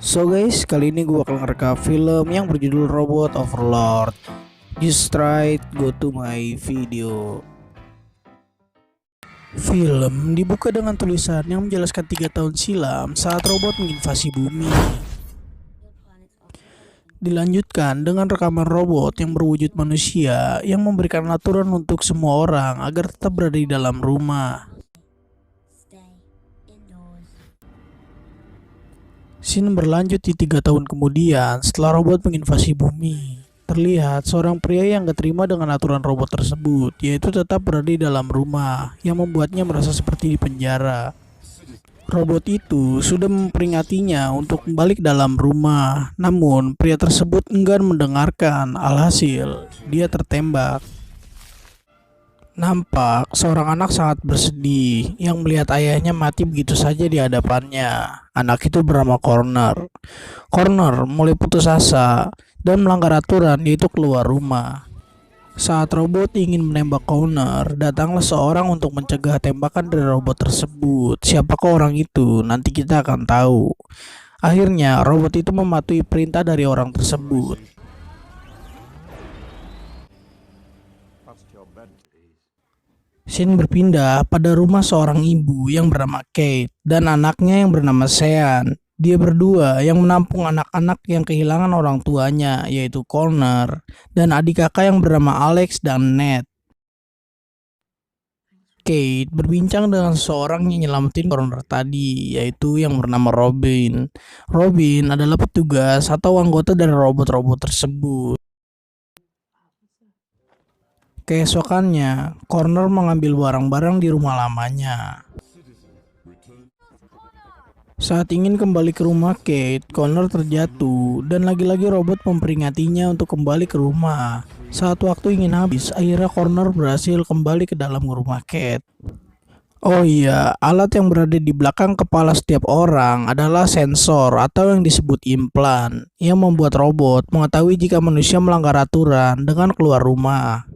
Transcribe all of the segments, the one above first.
So guys, kali ini gue bakal ngerekam film yang berjudul Robot Overlord. Just try go to my video. Film dibuka dengan tulisan yang menjelaskan 3 tahun silam saat robot menginvasi bumi. Dilanjutkan dengan rekaman robot yang berwujud manusia yang memberikan aturan untuk semua orang agar tetap berada di dalam rumah. Scene berlanjut di 3 tahun kemudian setelah robot menginvasi bumi. Terlihat seorang pria yang gak terima dengan aturan robot tersebut, yaitu tetap berada di dalam rumah, yang membuatnya merasa seperti di penjara. Robot itu sudah memperingatinya untuk kembali ke dalam rumah, namun pria tersebut enggan mendengarkan. Alhasil, dia tertembak. Nampak seorang anak sangat bersedih yang melihat ayahnya mati begitu saja di hadapannya. Anak itu bernama Connor. Connor mulai putus asa dan melanggar aturan, yaitu keluar rumah. Saat robot ingin menembak Connor, datanglah seorang untuk mencegah tembakan dari robot tersebut. Siapakah orang itu? Nanti kita akan tahu. Akhirnya robot itu mematuhi perintah dari orang tersebut. Scene berpindah pada rumah seorang ibu yang bernama Kate dan anaknya yang bernama Sean. Dia berdua yang menampung anak-anak yang kehilangan orang tuanya, yaitu Connor, dan adik kakak yang bernama Alex dan Ned. Kate berbincang dengan seseorang yang nyelamatin Connor tadi, yaitu yang bernama Robin. Robin adalah petugas atau anggota dari robot-robot tersebut. Keesokannya, Connor mengambil barang-barang di rumah lamanya. Saat ingin kembali ke rumah Kate, Connor terjatuh dan lagi-lagi robot memperingatinya untuk kembali ke rumah. Saat waktu ingin habis, akhirnya Connor berhasil kembali ke dalam rumah Kate. Oh iya, alat yang berada di belakang kepala setiap orang adalah sensor atau yang disebut implan, yang membuat robot mengetahui jika manusia melanggar aturan dengan keluar rumah.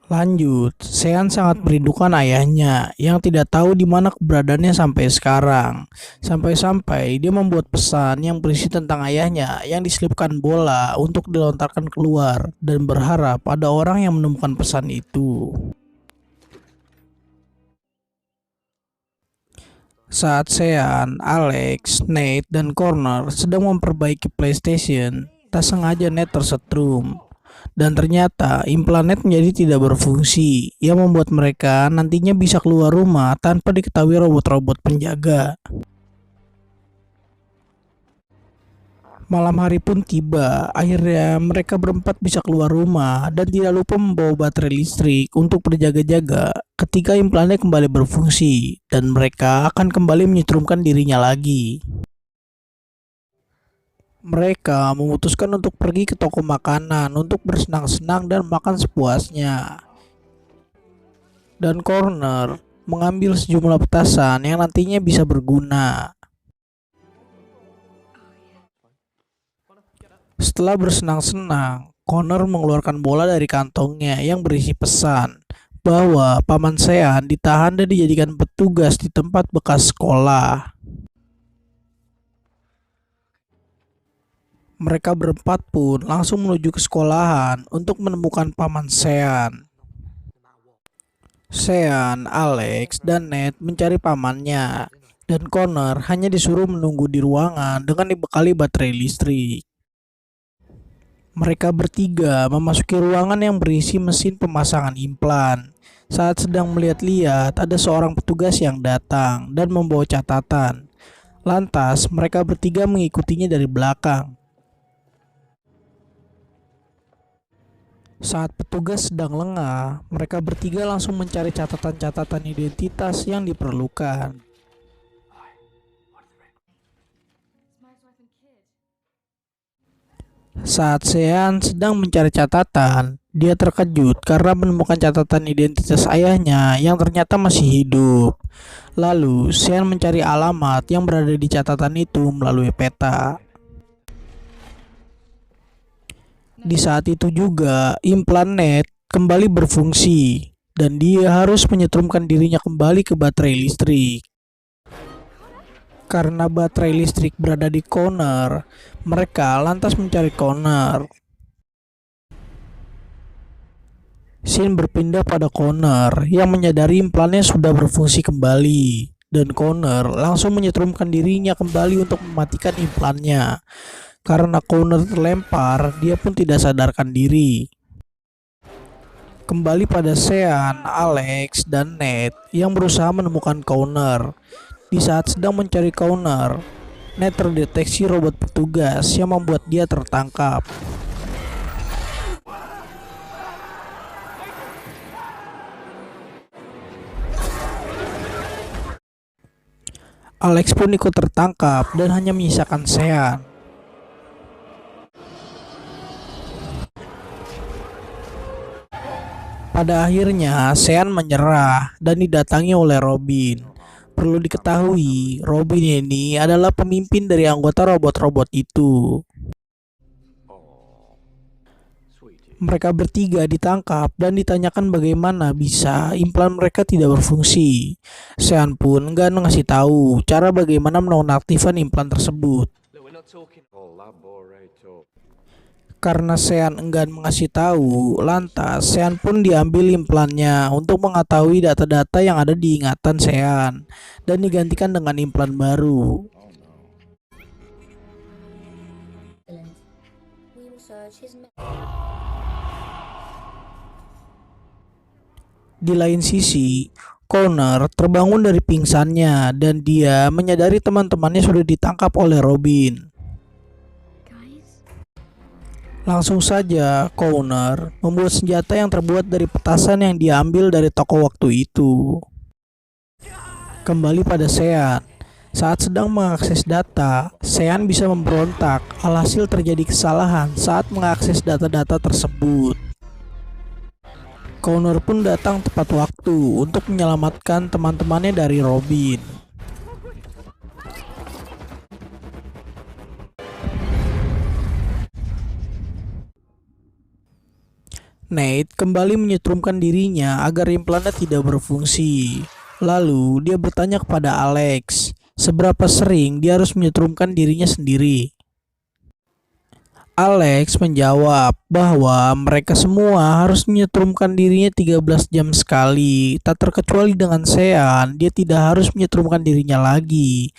Lanjut, Sean sangat merindukan ayahnya yang tidak tahu di mana keberadaannya sampai sekarang. Sampai-sampai dia membuat pesan yang berisi tentang ayahnya yang diselipkan bola untuk dilontarkan keluar dan berharap ada orang yang menemukan pesan itu. Saat Sean, Alex, Nate, dan Connor sedang memperbaiki PlayStation, tak sengaja Nate tersetrum. Dan ternyata implanet menjadi tidak berfungsi, yang membuat mereka nantinya bisa keluar rumah tanpa diketahui robot-robot penjaga. Malam hari pun tiba, akhirnya mereka berempat bisa keluar rumah dan tidak lupa membawa baterai listrik untuk berjaga-jaga ketika implanet kembali berfungsi dan mereka akan kembali menyetrumkan dirinya lagi. Mereka memutuskan untuk pergi ke toko makanan untuk bersenang-senang dan makan sepuasnya. Dan Connor mengambil sejumlah petasan yang nantinya bisa berguna. Setelah bersenang-senang, Connor mengeluarkan bola dari kantongnya yang berisi pesan bahwa paman Sean ditahan dan dijadikan petugas di tempat bekas sekolah. Mereka berempat pun langsung menuju ke sekolahan untuk menemukan paman Sean. Sean, Alex, dan Ned mencari pamannya, dan Connor hanya disuruh menunggu di ruangan dengan dibekali baterai listrik. Mereka bertiga memasuki ruangan yang berisi mesin pemasangan implan. Saat sedang melihat-lihat, ada seorang petugas yang datang dan membawa catatan. Lantas, mereka bertiga mengikutinya dari belakang. Saat petugas sedang lengah, mereka bertiga langsung mencari catatan-catatan identitas yang diperlukan. Saat Sean sedang mencari catatan, dia terkejut karena menemukan catatan identitas ayahnya yang ternyata masih hidup. Lalu, Sean mencari alamat yang berada di catatan itu melalui peta. Di saat itu juga, implan Ned kembali berfungsi dan dia harus menyetrumkan dirinya kembali ke baterai listrik. Karena baterai listrik berada di Connor, mereka lantas mencari Connor. Scene berpindah pada Connor yang menyadari implannya sudah berfungsi kembali. Dan Connor langsung menyetrumkan dirinya kembali untuk mematikan implannya. Karena Connor terlempar, dia pun tidak sadarkan diri. Kembali pada Sean, Alex, dan Nate yang berusaha menemukan Connor. Di saat sedang mencari Connor, Nate terdeteksi robot petugas yang membuat dia tertangkap. Alex pun ikut tertangkap dan hanya menyisakan Sean. Pada akhirnya, Sean menyerah dan didatangi oleh Robin. Perlu diketahui, Robin ini adalah pemimpin dari anggota robot-robot itu. Mereka bertiga ditangkap dan ditanyakan bagaimana bisa implan mereka tidak berfungsi. Sean pun enggan ngasih tahu cara bagaimana menonaktifkan implan tersebut. Karena Sean enggan mengasih tahu, lantas Sean pun diambil implannya untuk mengetahui data-data yang ada di ingatan Sean dan digantikan dengan implan baru. Di lain sisi, Connor terbangun dari pingsannya dan dia menyadari teman-temannya sudah ditangkap oleh Robin. Langsung saja, Connor membuat senjata yang terbuat dari petasan yang diambil dari toko waktu itu. Kembali pada Sean. Saat sedang mengakses data, Sean bisa memberontak. Alhasil terjadi kesalahan saat mengakses data-data tersebut. Connor pun datang tepat waktu untuk menyelamatkan teman-temannya dari Robin. Nate kembali menyetrumkan dirinya agar implannya tidak berfungsi. Lalu dia bertanya kepada Alex, seberapa sering dia harus menyetrumkan dirinya sendiri. Alex menjawab bahwa mereka semua harus menyetrumkan dirinya 13 jam sekali, tak terkecuali dengan Sean, dia tidak harus menyetrumkan dirinya lagi.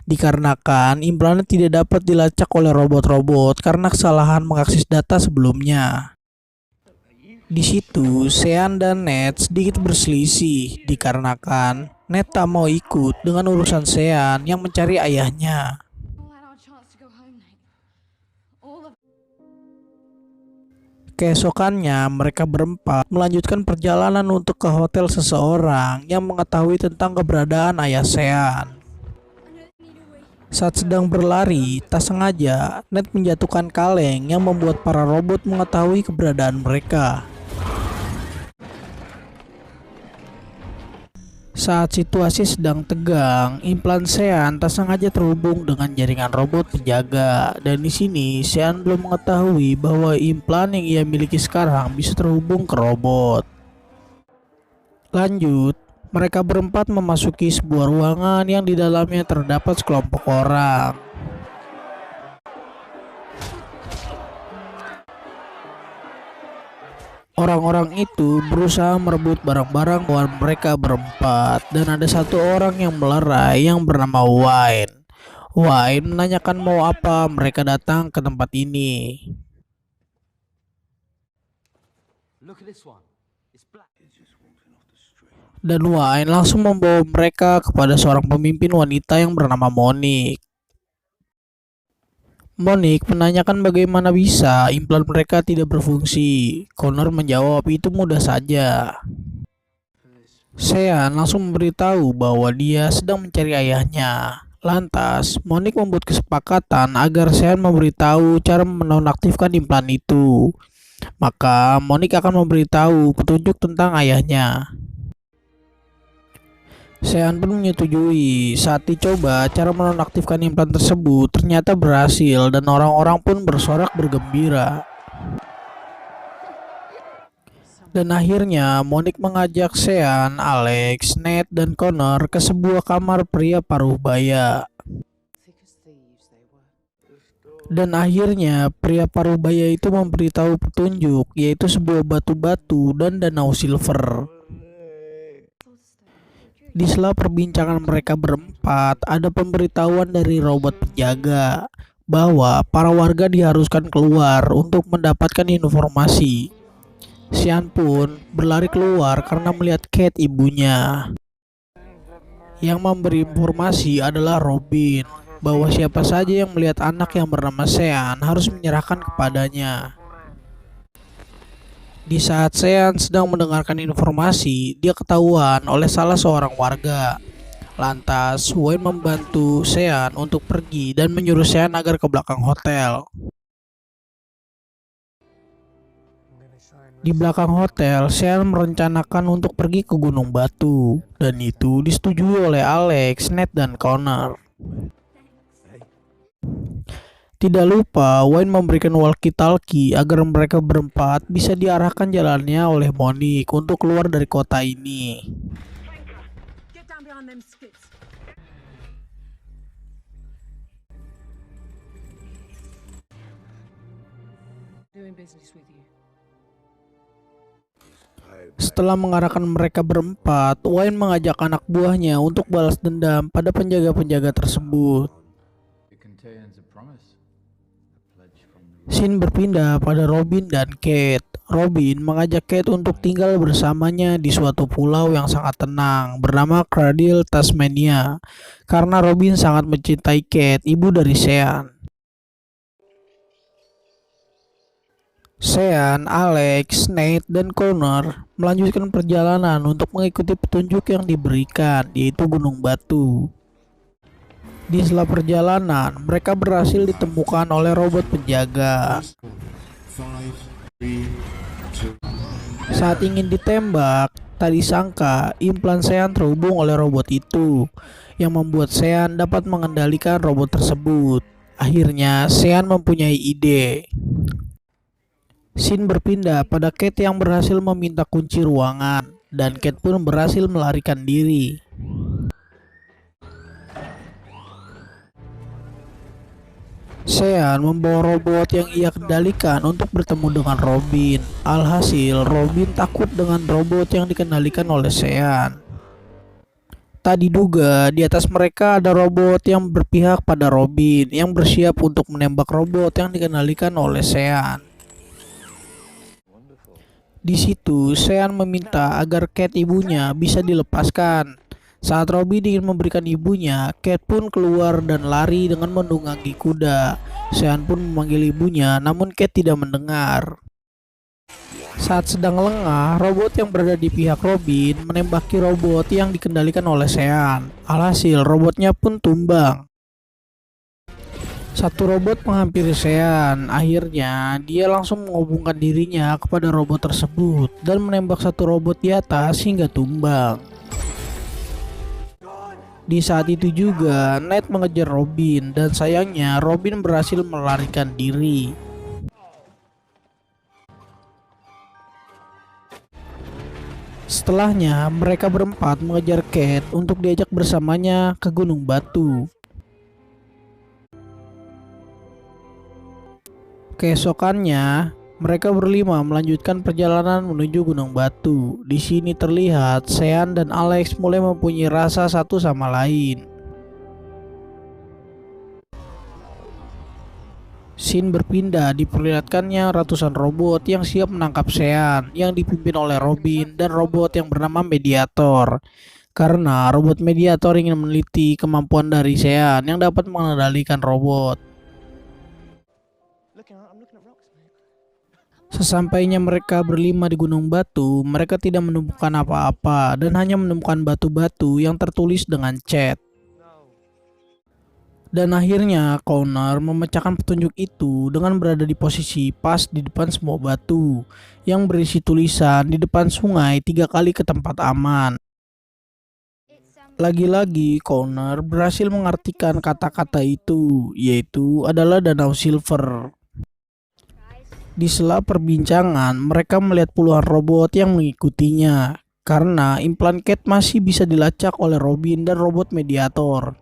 Dikarenakan implannya tidak dapat dilacak oleh robot-robot karena kesalahan mengakses data sebelumnya. Di situ, Sean dan Nate sedikit berselisih dikarenakan Nate tak mau ikut dengan urusan Sean yang mencari ayahnya. Keesokannya, mereka berempat melanjutkan perjalanan untuk ke hotel seseorang yang mengetahui tentang keberadaan ayah Sean. Saat sedang berlari, tak sengaja, Nate menjatuhkan kaleng yang membuat para robot mengetahui keberadaan mereka. Saat situasi sedang tegang, implan Sean tak sengaja terhubung dengan jaringan robot penjaga. Dan di sini Sean belum mengetahui bahwa implan yang ia miliki sekarang bisa terhubung ke robot. Lanjut, mereka berempat memasuki sebuah ruangan yang di dalamnya terdapat sekelompok orang. Orang-orang itu berusaha merebut barang-barang bawaan mereka berempat dan ada satu orang yang melerai yang bernama Wayne. Wayne menanyakan mau apa mereka datang ke tempat ini. Dan Wayne langsung membawa mereka kepada seorang pemimpin wanita yang bernama Monique. Monique menanyakan bagaimana bisa implan mereka tidak berfungsi. Connor menjawab itu mudah saja. Sean langsung memberitahu bahwa dia sedang mencari ayahnya. Lantas, Monique membuat kesepakatan agar Sean memberitahu cara menonaktifkan implan itu. Maka, Monique akan memberitahu petunjuk tentang ayahnya. Sean pun menyetujui. Saat dicoba, cara menonaktifkan implan tersebut ternyata berhasil dan orang-orang pun bersorak bergembira. Dan akhirnya Monique mengajak Sean, Alex, Nate, dan Connor ke sebuah kamar pria paruh baya. Dan akhirnya pria parubaya itu memberitahu petunjuk, yaitu sebuah batu-batu dan danau silver. Di sela perbincangan mereka berempat, ada pemberitahuan dari robot penjaga bahwa para warga diharuskan keluar untuk mendapatkan informasi. Sean pun berlari keluar karena melihat Kate ibunya. Yang memberi informasi adalah Robin, bahwa siapa saja yang melihat anak yang bernama Sean harus menyerahkan kepadanya. Di saat Sean sedang mendengarkan informasi, dia ketahuan oleh salah seorang warga. Lantas, Wayne membantu Sean untuk pergi dan menyuruh Sean agar ke belakang hotel. Di belakang hotel, Sean merencanakan untuk pergi ke Gunung Batu, dan itu disetujui oleh Alex, Ned, dan Connor. Tidak lupa, Wayne memberikan walkie-talkie agar mereka berempat bisa diarahkan jalannya oleh Monique untuk keluar dari kota ini. Setelah mengarahkan mereka berempat, Wayne mengajak anak buahnya untuk balas dendam pada penjaga-penjaga tersebut. Scene berpindah pada Robin dan Kate. Robin mengajak Kate untuk tinggal bersamanya di suatu pulau yang sangat tenang bernama Cradle, Tasmania, karena Robin sangat mencintai Kate, ibu dari Sean. Sean, Alex, Nate, dan Connor melanjutkan perjalanan untuk mengikuti petunjuk yang diberikan, yaitu Gunung Batu. Di sela perjalanan, mereka berhasil ditemukan oleh robot penjaga. Saat ingin ditembak, tak disangka implan Sean terhubung oleh robot itu, yang membuat Sean dapat mengendalikan robot tersebut. Akhirnya, Sean mempunyai ide. Scene berpindah pada Kate yang berhasil meminta kunci ruangan, dan Kate pun berhasil melarikan diri. Sean membawa robot yang ia kendalikan untuk bertemu dengan Robin. Alhasil, Robin takut dengan robot yang dikendalikan oleh Sean. Tak diduga, di atas mereka ada robot yang berpihak pada Robin, yang bersiap untuk menembak robot yang dikendalikan oleh Sean. Di situ, Sean meminta agar Kate ibunya bisa dilepaskan. Saat Robin ingin memberikan ibunya, Kate pun keluar dan lari dengan menunggangi kuda. Sean pun memanggil ibunya, namun Kate tidak mendengar. Saat sedang lengah, robot yang berada di pihak Robin menembaki robot yang dikendalikan oleh Sean. Alhasil, robotnya pun tumbang. Satu robot menghampiri Sean. Akhirnya, dia langsung menghubungkan dirinya kepada robot tersebut dan menembak satu robot di atas hingga tumbang. Di saat itu juga, Ned mengejar Robin dan sayangnya Robin berhasil melarikan diri. Setelahnya, mereka berempat mengejar Kate untuk diajak bersamanya ke Gunung Batu. Keesokannya, mereka berlima melanjutkan perjalanan menuju Gunung Batu. Di sini terlihat Sean dan Alex mulai mempunyai rasa satu sama lain. Scene berpindah, diperlihatkannya ratusan robot yang siap menangkap Sean yang dipimpin oleh Robin dan robot yang bernama Mediator. Karena robot Mediator ingin meneliti kemampuan dari Sean yang dapat mengendalikan robot. Sesampainya mereka berlima di Gunung Batu, mereka tidak menemukan apa-apa dan hanya menemukan batu-batu yang tertulis dengan cat. Dan akhirnya Connor memecahkan petunjuk itu dengan berada di posisi pas di depan semua batu yang berisi tulisan di depan sungai 3 kali ke tempat aman. Lagi-lagi Connor berhasil mengartikan kata-kata itu, yaitu adalah Danau Silver. Di sela perbincangan, mereka melihat puluhan robot yang mengikutinya, karena implan Kate masih bisa dilacak oleh Robin dan robot Mediator.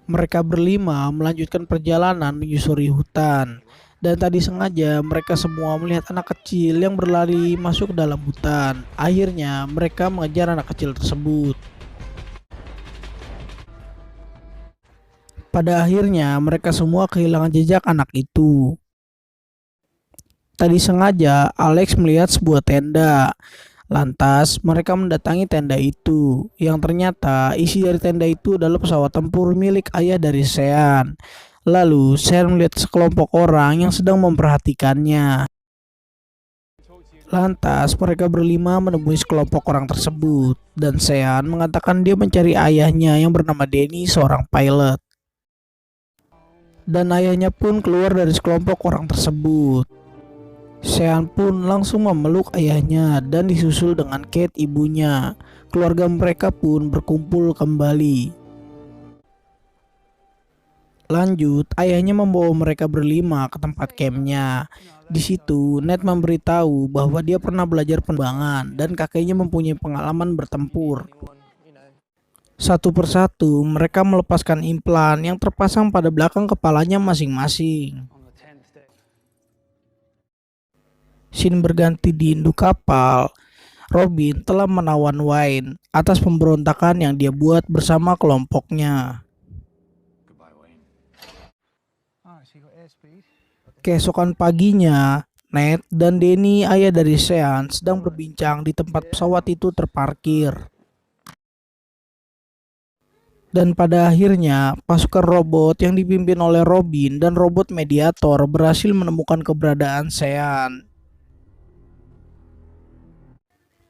Mereka berlima melanjutkan perjalanan menyusuri hutan. Dan tadi sengaja mereka semua melihat anak kecil yang berlari masuk ke dalam hutan. Akhirnya mereka mengejar anak kecil tersebut. Pada akhirnya mereka semua kehilangan jejak anak itu. Tadi sengaja Alex melihat sebuah tenda. Lantas mereka mendatangi tenda itu, yang ternyata isi dari tenda itu adalah pesawat tempur milik ayah dari Sean. Lalu Sean melihat sekelompok orang yang sedang memperhatikannya. Lantas mereka berlima menemui sekelompok orang tersebut, dan Sean mengatakan dia mencari ayahnya yang bernama Danny, seorang pilot. Dan ayahnya pun keluar dari sekelompok orang tersebut. Sean pun langsung memeluk ayahnya dan disusul dengan Kate, ibunya. Keluarga mereka pun berkumpul kembali. Lanjut, ayahnya membawa mereka berlima ke tempat campnya. Di situ, Ned memberitahu bahwa dia pernah belajar penerbangan dan kakeknya mempunyai pengalaman bertempur. Satu persatu, mereka melepaskan implan yang terpasang pada belakang kepalanya masing-masing. Scene berganti di induk kapal. Robin telah menawan Wayne atas pemberontakan yang dia buat bersama kelompoknya. Keesokan paginya, Ned dan Danny, ayah dari Sean, sedang berbincang di tempat pesawat itu terparkir. Dan pada akhirnya, pasukan robot yang dipimpin oleh Robin dan robot mediator berhasil menemukan keberadaan Sean.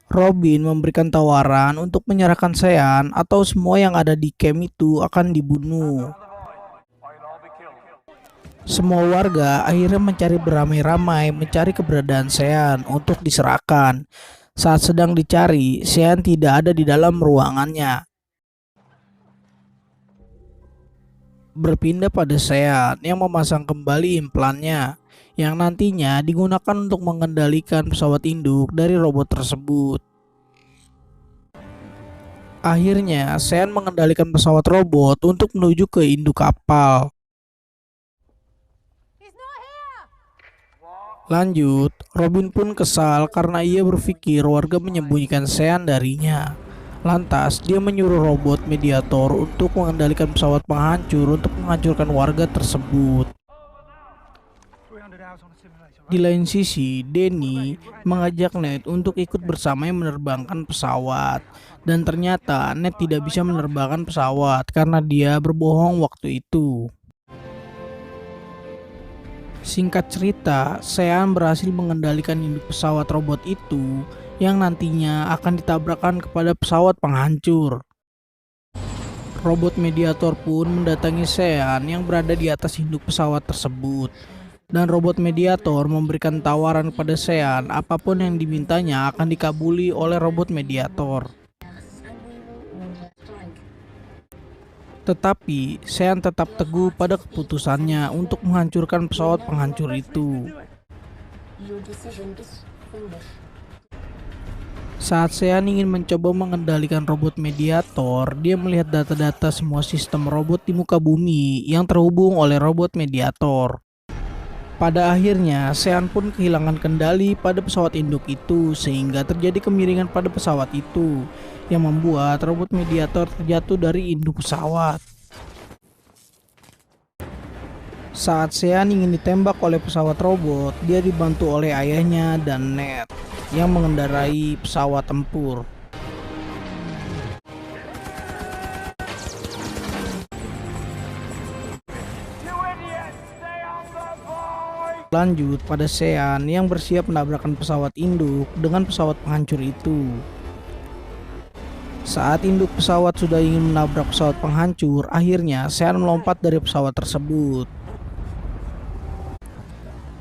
Robin memberikan tawaran untuk menyerahkan Sean atau semua yang ada di camp itu akan dibunuh. Semua warga akhirnya mencari beramai-ramai mencari keberadaan Sean untuk diserahkan. Saat sedang dicari, Sean tidak ada di dalam ruangannya. Berpindah pada Sean yang memasang kembali implannya, yang nantinya digunakan untuk mengendalikan pesawat induk dari robot tersebut. Akhirnya, Sean mengendalikan pesawat robot untuk menuju ke induk kapal. Lanjut, Robin pun kesal karena ia berpikir warga menyembunyikan Sean darinya. Lantas, dia menyuruh robot mediator untuk mengendalikan pesawat penghancur untuk menghancurkan warga tersebut. Di lain sisi, Danny mengajak Ned untuk ikut bersamanya menerbangkan pesawat. Dan ternyata Ned tidak bisa menerbangkan pesawat karena dia berbohong waktu itu. Singkat cerita, Sean berhasil mengendalikan induk pesawat robot itu yang nantinya akan ditabrakkan kepada pesawat penghancur. Robot mediator pun mendatangi Sean yang berada di atas induk pesawat tersebut. Dan robot mediator memberikan tawaran kepada Sean, apapun yang dimintanya akan dikabuli oleh robot mediator. Tetapi Sean tetap teguh pada keputusannya untuk menghancurkan pesawat penghancur itu. Saat Sean ingin mencoba mengendalikan robot mediator, dia melihat data-data semua sistem robot di muka bumi yang terhubung oleh robot mediator. Pada akhirnya, Sean pun kehilangan kendali pada pesawat induk itu sehingga terjadi kemiringan pada pesawat itu yang membuat robot mediator terjatuh dari induk pesawat. Saat Sean ingin ditembak oleh pesawat robot, dia dibantu oleh ayahnya dan Ned yang mengendarai pesawat tempur. Lanjut pada Sean yang bersiap menabrakkan pesawat induk dengan pesawat penghancur itu. Saat induk pesawat sudah ingin menabrak pesawat penghancur, akhirnya Sean melompat dari pesawat tersebut.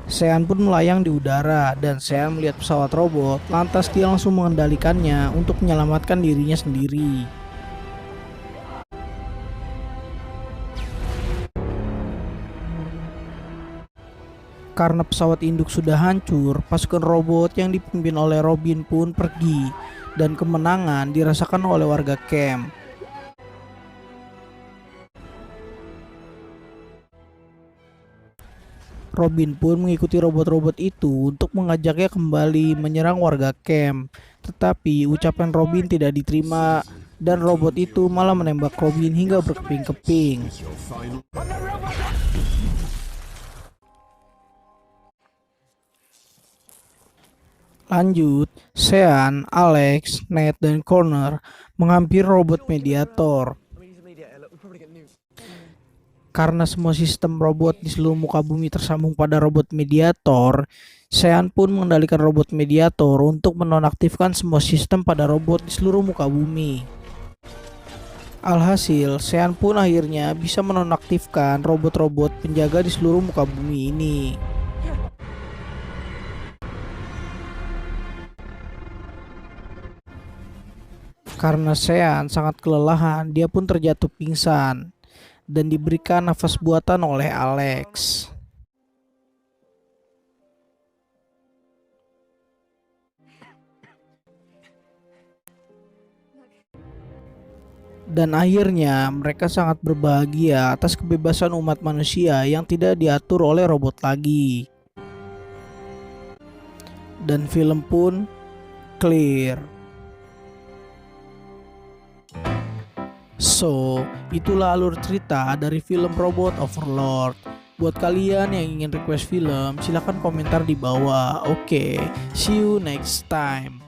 Sean pun melayang di udara dan Sean melihat pesawat robot, lantas dia langsung mengendalikannya untuk menyelamatkan dirinya sendiri. Karena pesawat induk sudah hancur, pasukan robot yang dipimpin oleh Robin pun pergi dan kemenangan dirasakan oleh warga camp. Robin pun mengikuti robot-robot itu untuk mengajaknya kembali menyerang warga camp. Tetapi ucapan Robin tidak diterima dan robot itu malah menembak Robin hingga berkeping-keping. Lanjut, Sean, Alex, Ned, dan Connor menghampiri robot mediator. Karena semua sistem robot di seluruh muka bumi tersambung pada robot mediator, Sean pun mengendalikan robot mediator untuk menonaktifkan semua sistem pada robot di seluruh muka bumi. Alhasil, Sean pun akhirnya bisa menonaktifkan robot-robot penjaga di seluruh muka bumi ini. Karena Sean sangat kelelahan, dia pun terjatuh pingsan dan diberikan nafas buatan oleh Alex. Dan akhirnya mereka sangat berbahagia atas kebebasan umat manusia yang tidak diatur oleh robot lagi. Dan film pun clear. So, itulah alur cerita dari film Robot Overlord. Buat kalian yang ingin request film, silahkan komentar di bawah. Oke, see you next time.